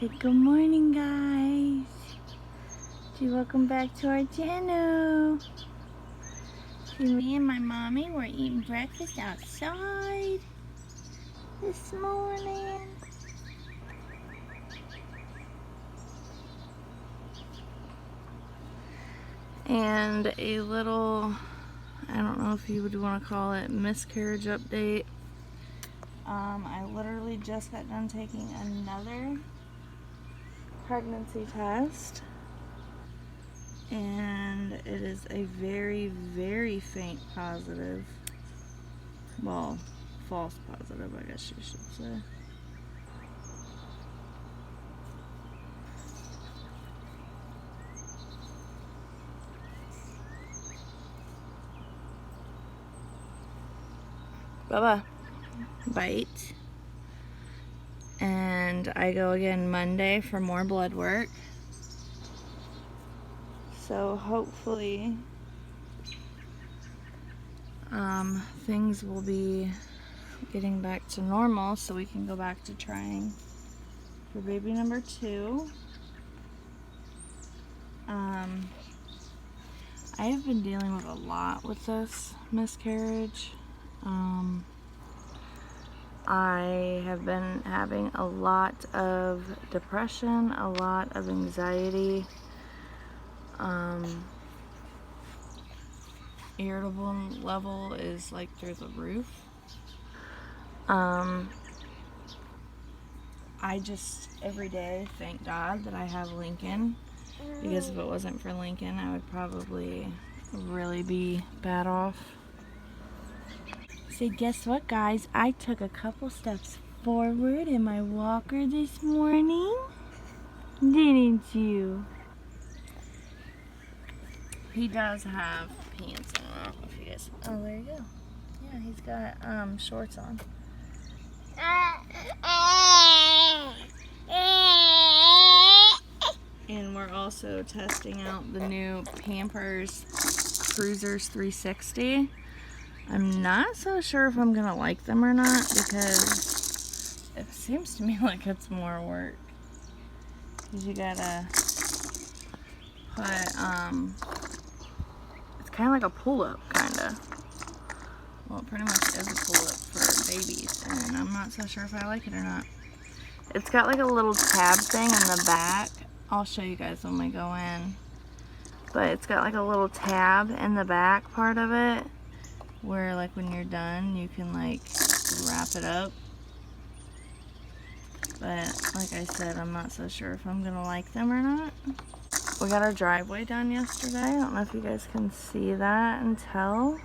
Say good morning, guys. Welcome back to our channel. See, me and my mommy were eating breakfast outside this morning. And a little, I don't know if you would want to call it, miscarriage update. I literally just got done taking another pregnancy test, and it is a very, very faint positive. Well, false positive, I guess you should say. Bye-bye. Bite. And I go again Monday for more blood work. So hopefully things will be getting back to normal so we can go back to trying for baby number 2. I have been dealing with a lot with this miscarriage. I have been having a lot of depression, a lot of anxiety, irritable level is like through the roof. I just every day thank God that I have Lincoln, because if it wasn't for Lincoln I would probably really be bad off. So guess what, guys? I took a couple steps forward in my walker this morning. Didn't you? He does have pants on. I don't know if you guys... Oh, there you go. Yeah, he's got shorts on. And we're also testing out the new Pampers Cruisers 360. I'm not so sure if I'm gonna like them or not, because it seems to me like it's more work. Because you gotta put, it's kind of like a pull-up, kinda. Well, it pretty much is a pull-up for babies, and I'm not so sure if I like it or not. It's got like a little tab thing in the back. I'll show you guys when we go in. But it's got like a little tab in the back part of it, where like when you're done you can like wrap it up. But like I said, I'm not so sure if I'm gonna like them or not. We got our driveway done yesterday. I don't know if you guys can see that and tell.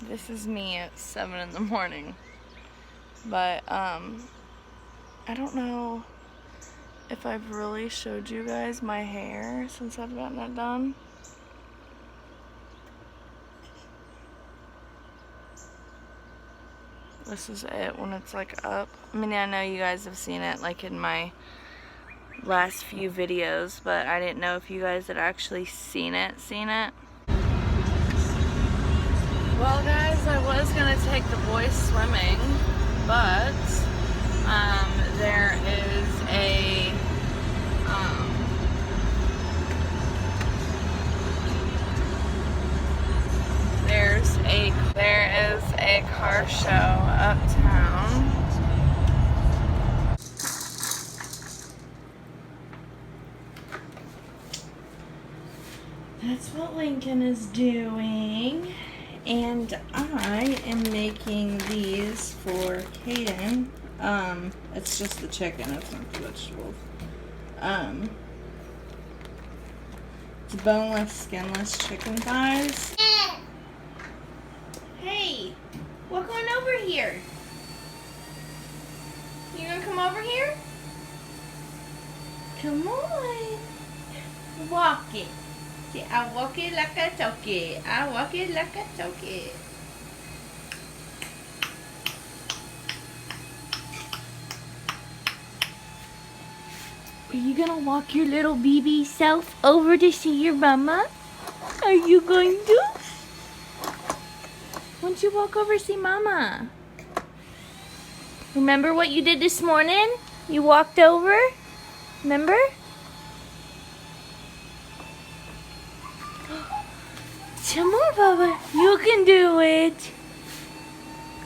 This is me at 7 in the morning. But I don't know if I've really showed you guys my hair since I've gotten it done. This is it when it's like up. I mean, I know you guys have seen it like in my last few videos, but I didn't know if you guys had actually seen it. Well, guys, I was gonna take the boys swimming, but there is a there is a car show uptown. That's what Lincoln is doing, and I am making these for Kaden. It's just the chicken, it's not the vegetables. It's boneless, skinless chicken thighs. Hey, walk on over here. You gonna come over here? Come on. Walk it. See, I walk it like I talk it. I walk it like I talk it. Are you gonna walk your little baby self over to see your mama? Are you going to? Why don't you walk over and see mama? Remember what you did this morning? You walked over? Remember? Come on, Bubba. You can do it.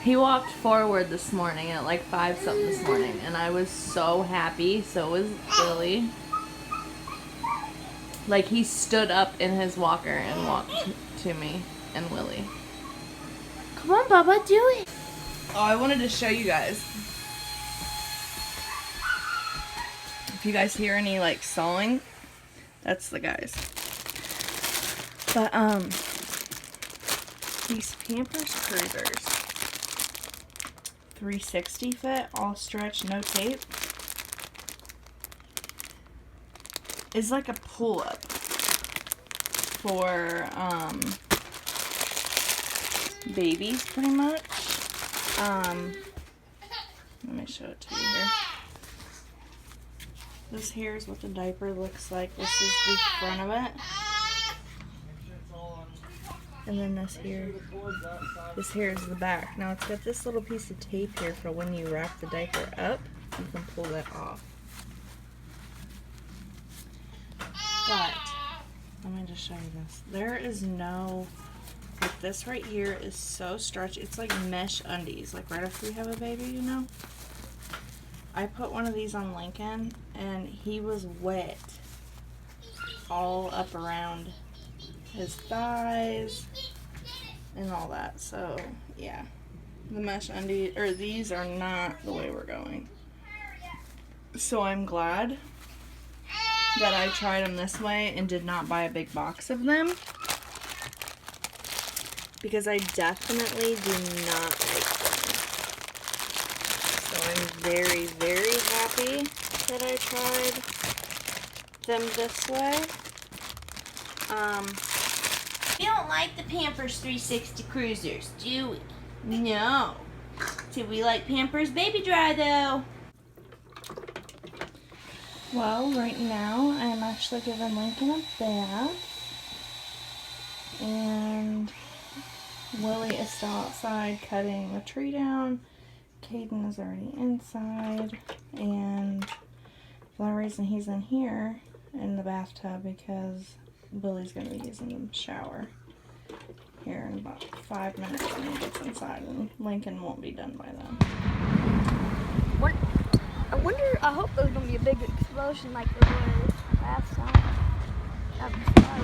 He walked forward this morning at like 5 something this morning, and I was so happy. So was Billy. Like, he stood up in his walker and walked to me and Willie. Come on, Bubba, do it. Oh, I wanted to show you guys. If you guys hear any like sawing, that's the guys. But these Pampers Cruisers, 360 fit, all stretch, no tape, is like a pull-up for babies, pretty much. Let me show it to you here. This here is what the diaper looks like. This is the front of it. And then this here is the back. Now it's got this little piece of tape here for when you wrap the diaper up, you can pull that off. But, let me just show you this. There is no, like this right here is so stretchy. It's like mesh undies, like right after you have a baby, you know? I put one of these on Lincoln and he was wet all up around his thighs and all that. So yeah, the mesh undies, or these are not the way we're going. So I'm glad that I tried them this way and did not buy a big box of them, because I definitely do not like them. So I'm very, very happy that I tried them this way. We don't like the Pampers 360 Cruisers, do we? No. Do we like Pampers Baby Dry, though? Well, right now I'm actually giving Lincoln a bath, and Willie is still outside cutting the tree down. Caden is already inside, and for that reason he's in here in the bathtub, because Billy's going to be using the shower here in about 5 minutes when he gets inside, and Lincoln won't be done by then. I hope there's going to be a big explosion like there was last time. That'd be fun.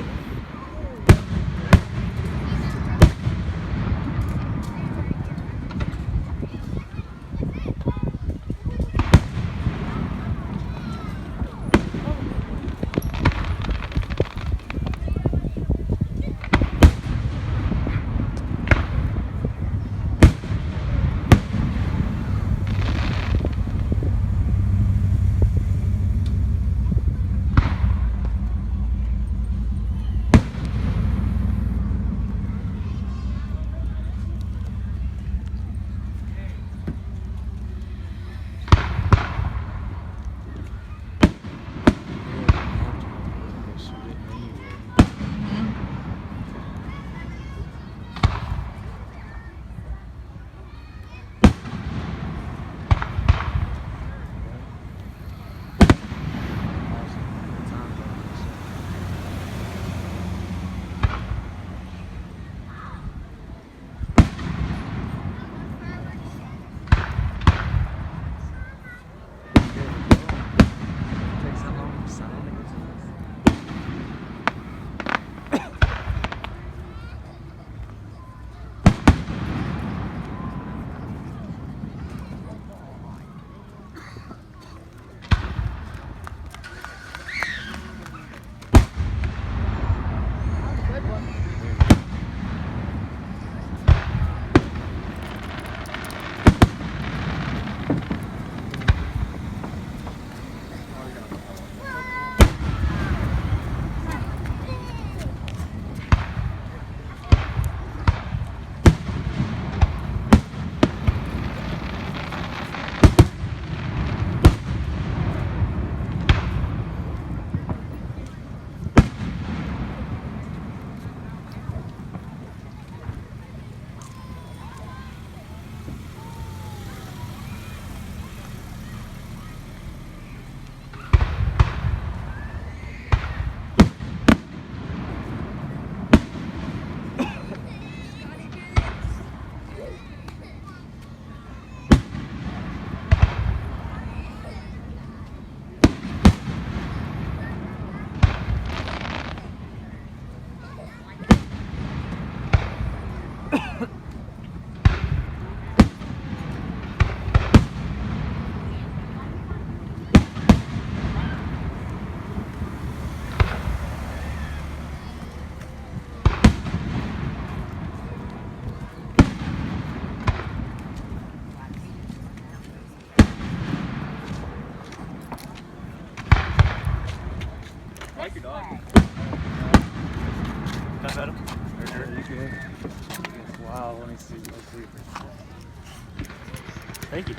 Thank you.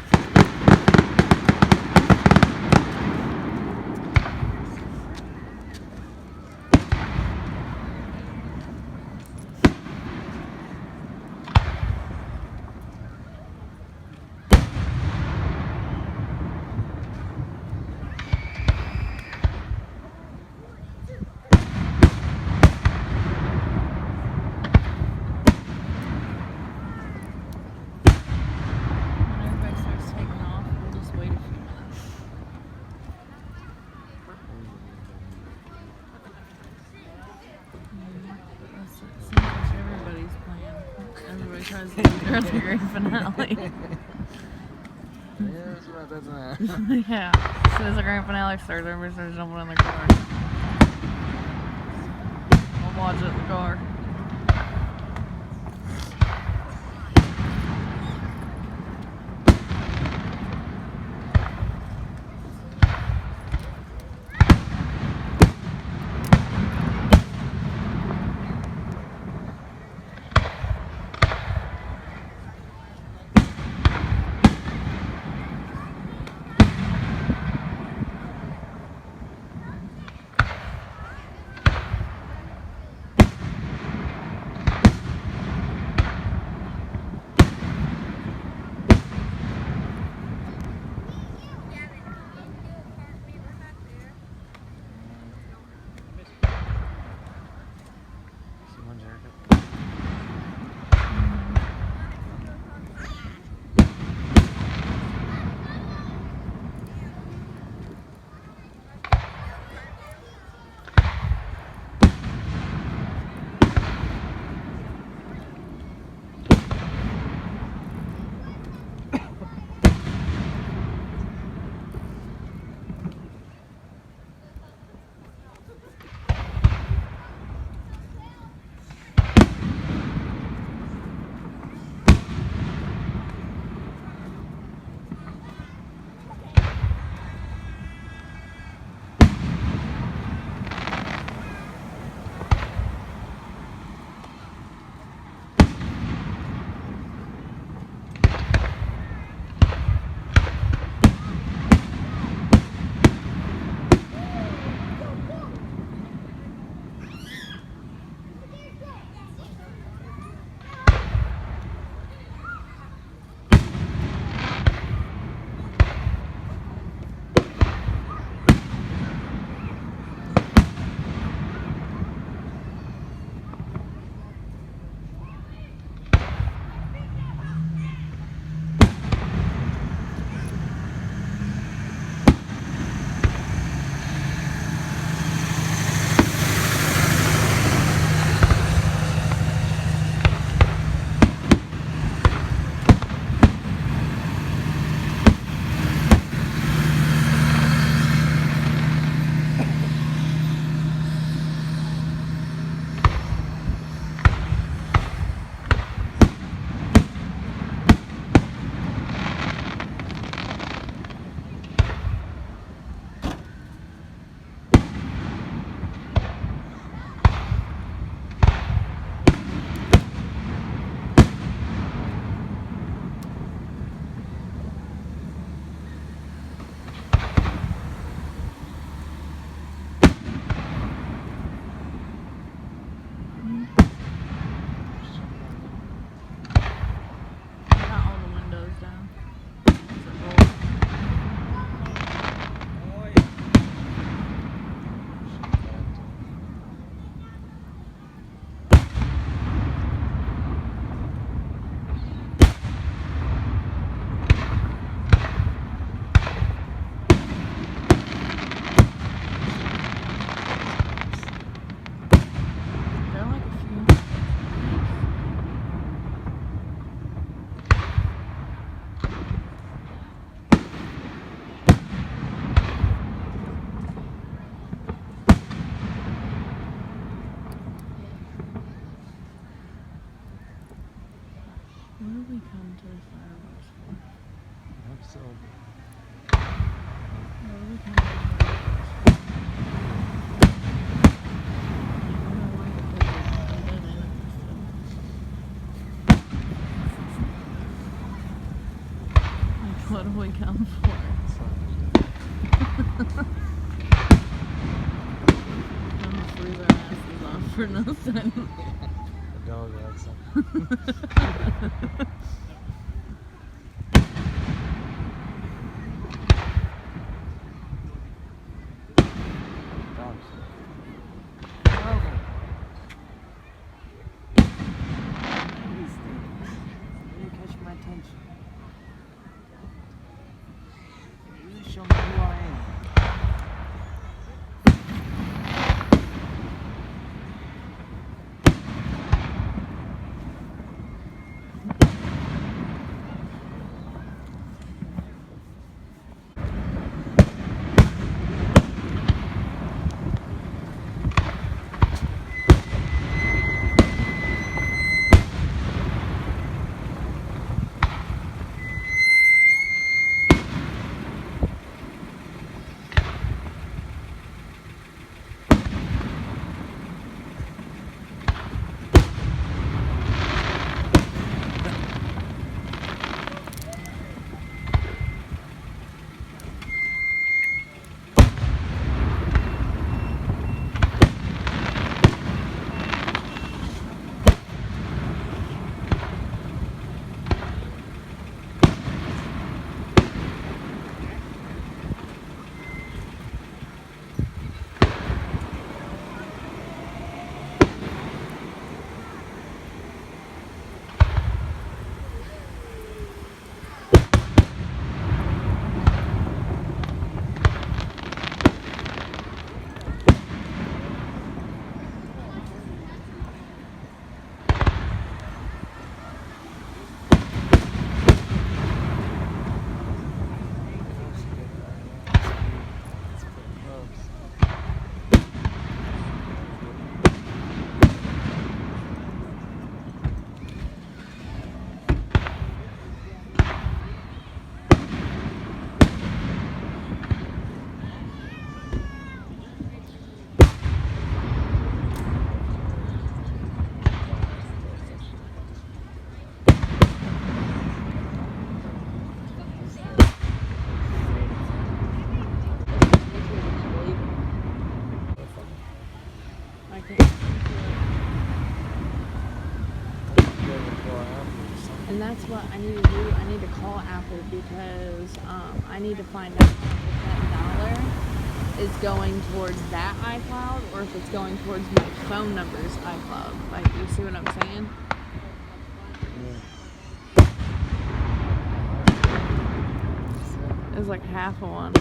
When everybody starts taking off, we'll just wait a few minutes. It seems like everybody's playing. Everybody tries to get there at the grand finale. Yeah. As soon as the grand finale starts, everybody starts jumping in the car. We'll watch it in the car. come for it. I'm gonna freeze our asses off for nothing. The dog likes them. Dogs. Okay. These things. They catch my attention. You show me who I am. I can't. And that's what I need to do. I need to call Apple because I need to find out if that $10 is going towards that iCloud or if it's going towards my phone number's iCloud. Like, you see what I'm saying? It's like half of one.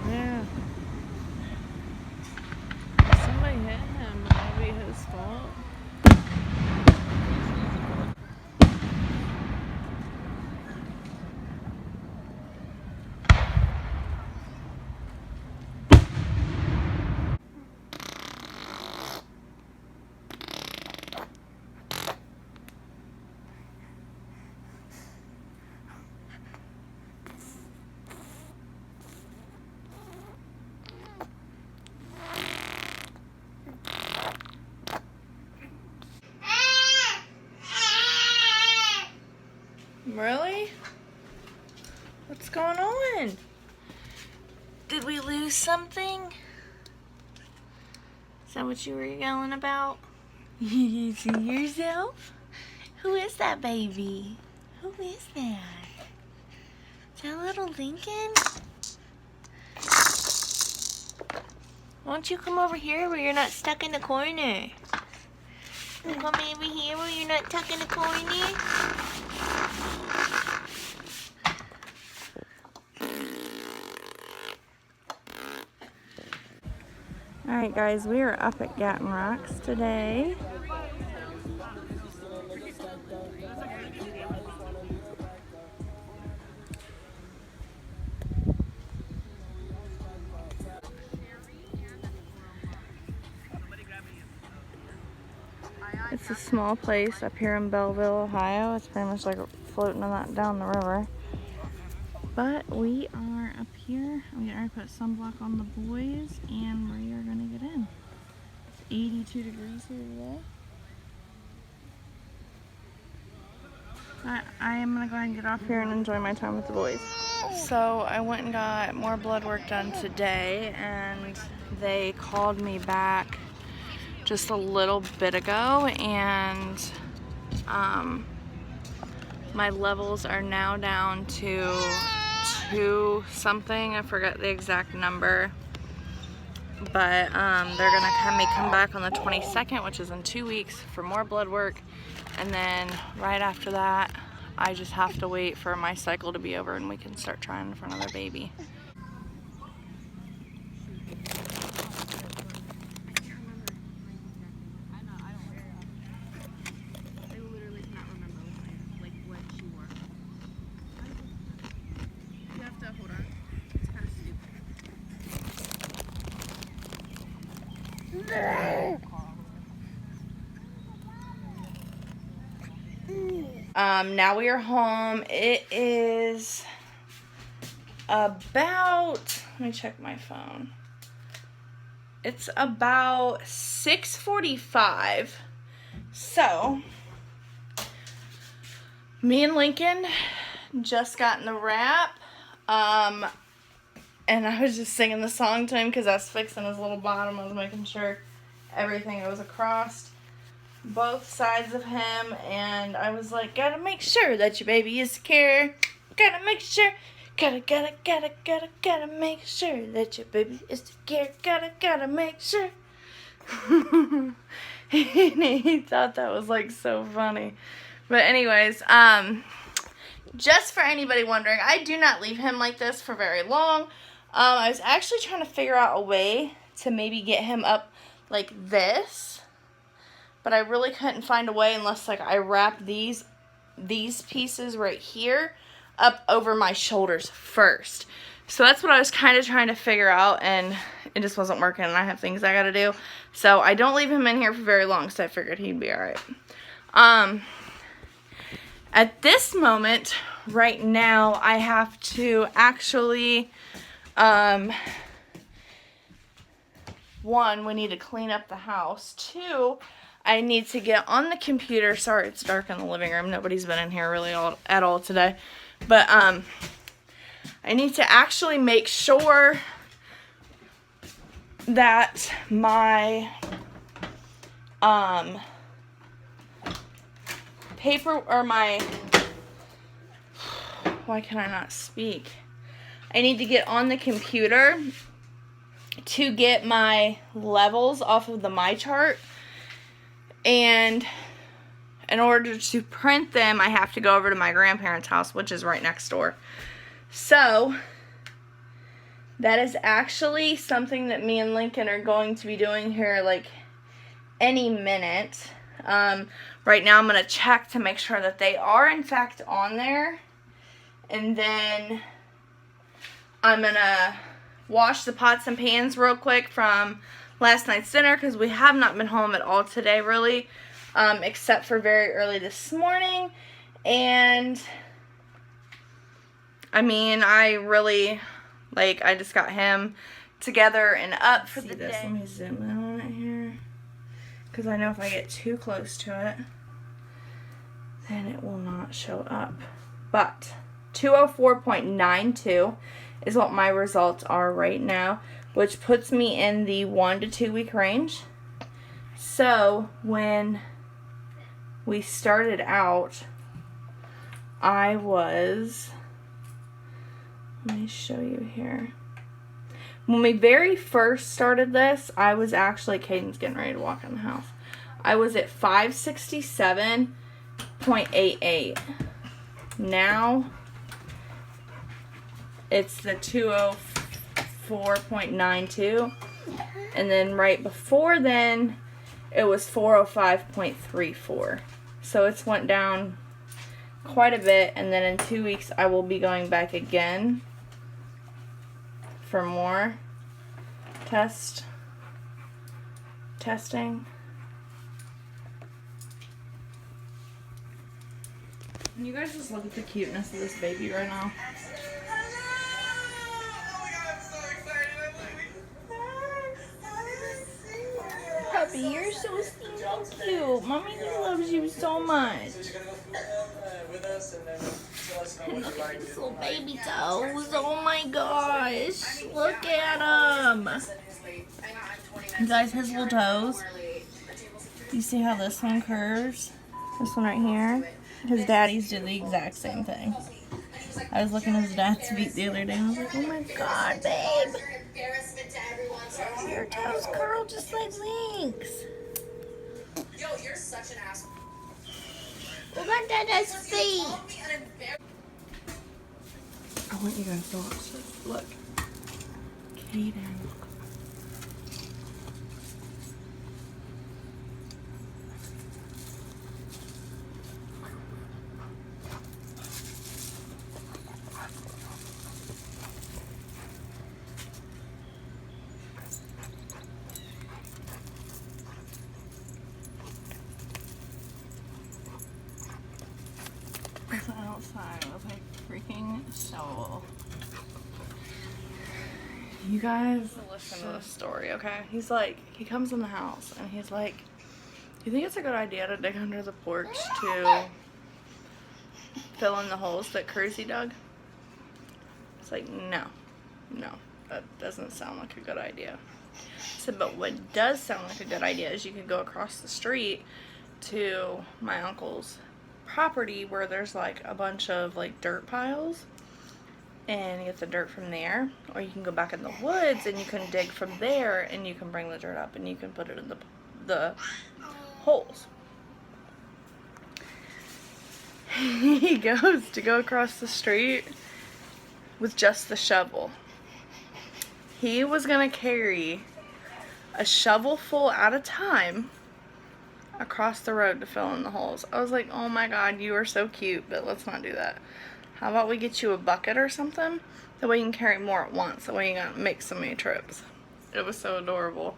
Yeah. Somebody hit him. Maybe his fault. Really? What's going on? Did we lose something? Is that what you were yelling about? You see yourself? Who is that baby? Who is that? Is that little Lincoln? Why don't you come over here where you're not stuck in the corner? Come over here where you're not stuck in the corner. Alright Alright guys, we are up at Gatton Rocks today. It's a small place up here in Belleville, Ohio. It's pretty much like floating down the river. But we are up here. We already put sunblock on the boys and we are gonna get in. It's 82 degrees here today. I am gonna go ahead and get off here and enjoy my time with the boys. So I went and got more blood work done today and they called me back just a little bit ago and my levels are now down to 2 something. I forgot the exact number, but they're gonna have me come back on the 22nd, which is in 2 weeks, for more blood work, and then right after that I just have to wait for my cycle to be over and we can start trying for another baby. Now we are home. It is about, let me check my phone. It's about 6:45. So, me and Lincoln just got in the wrap. And I was just singing the song to him because I was fixing his little bottom. I was making sure everything was across both sides of him, and I was like, gotta make sure that your baby is secure. Gotta make sure. Gotta make sure that your baby is secure. Gotta make sure. He thought that was like so funny. But anyways, just for anybody wondering, I do not leave him like this for very long. I was actually trying to figure out a way to maybe get him up like this. But I really couldn't find a way unless like I wrap these pieces right here up over my shoulders first. So that's what I was kind of trying to figure out, and it just wasn't working, and I have things I gotta do. So I don't leave him in here for very long, so I figured he'd be alright. At this moment, right now, I have to actually, one, we need to clean up the house. 2, I need to get on the computer. Sorry, it's dark in the living room. Nobody's been in here really at all today. But I need to actually make sure that my paper, or my, why can I not speak? I need to get on the computer to get my levels off of the My Chart. And in order to print them, I have to go over to my grandparents' house, which is right next door. So, that is actually something that me and Lincoln are going to be doing here, like, any minute. Right now I'm going to check to make sure that they are, in fact, on there. And then I'm going to wash the pots and pans real quick from last night's dinner, because we have not been home at all today, really, except for very early this morning. And I mean, I really, like, I just got him together and up for the day. Let me zoom in on it here, because I know if I get too close to it, then it will not show up. But 204.92 is what my results are right now, which puts me in the 1 to 2 week range. So when we started out, I was, let me show you here. When we very first started this, I was actually, Caden's getting ready to walk in the house. I was at 567.88. Now it's the 204.92. And then right before then, it was 405.34. So it's went down quite a bit. And then in 2 weeks, I will be going back again for more testing. Can you guys just look at the cuteness of this baby right now? Puppy, you're so cute. Mommy loves you so much. And look at his little baby toes. Oh my gosh. Look at him. You guys, his little toes. You see how this one curves? This one right here. His daddies did the exact same thing. I was looking at his dad's feet the other day and I was like, oh my god, babe. Your toes curl just like Link's. Yo, you're such an asshole. Look at Dada's feet. I want you guys to watch this. Look. Kaden. Outside with like freaking soul. You guys listen to this story, okay? He's like, he comes in the house and he's like, you think it's a good idea to dig under the porch to fill in the holes that Cruzy dug? It's like, no, that doesn't sound like a good idea. I said, but what does sound like a good idea is you could go across the street to my uncle's property where there's like a bunch of like dirt piles and you get the dirt from there, or you can go back in the woods and you can dig from there and you can bring the dirt up and you can put it in the holes. He goes to go across the street with just the shovel. He was gonna carry a shovel full at a time across the road to fill in the holes. I was like, oh my god, you are so cute, but let's not do that. How about we get you a bucket or something? That way you can carry more at once. That way you gotta make so many trips. It was so adorable.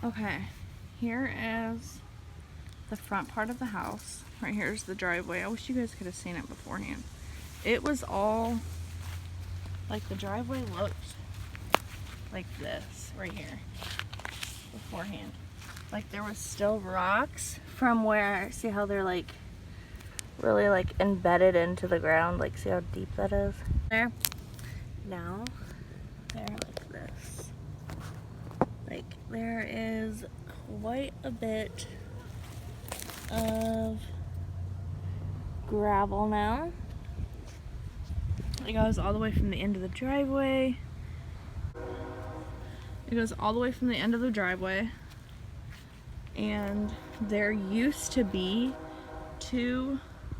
Okay, here is the front part of the house. Right here is the driveway. I wish you guys could have seen it beforehand. It was all, like the driveway looked like this right here beforehand. Like there was still rocks from where, see how they're like really like embedded into the ground? Like see how deep that is? There. Now, they're like this. Like there is quite a bit of gravel now. It goes all the way from the end of the driveway. It goes all the way from the end of the driveway. And there used to be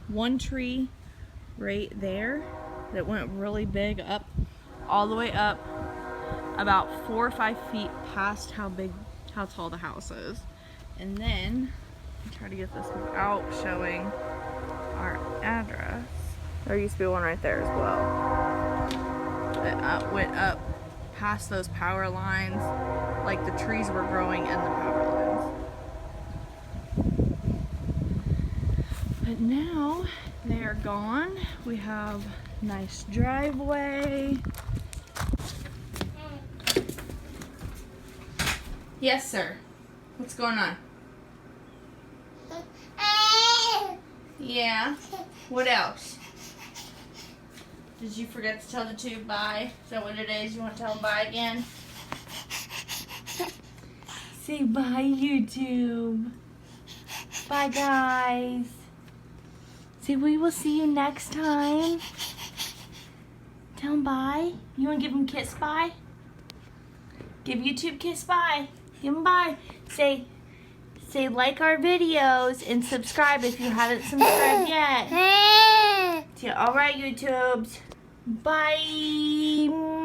one tree right there that went really big up, all the way up about 4 or 5 feet past how tall the house is. And then try to get this without showing our address. There used to be one right there as well. It went up past those power lines, like the trees were growing in the power lines. But now they are gone. We have a nice driveway. Yes, sir. What's going on? Yeah. What else? Did you forget to tell the tube bye? Is that what it is? You want to tell them bye again? Say bye, YouTube. Bye, guys. Say Say we will see you next time. Tell them bye. You want to give them kiss bye? Give YouTube kiss bye. Give them bye. Say like our videos and subscribe if you haven't subscribed yet. All right, YouTubes. Bye.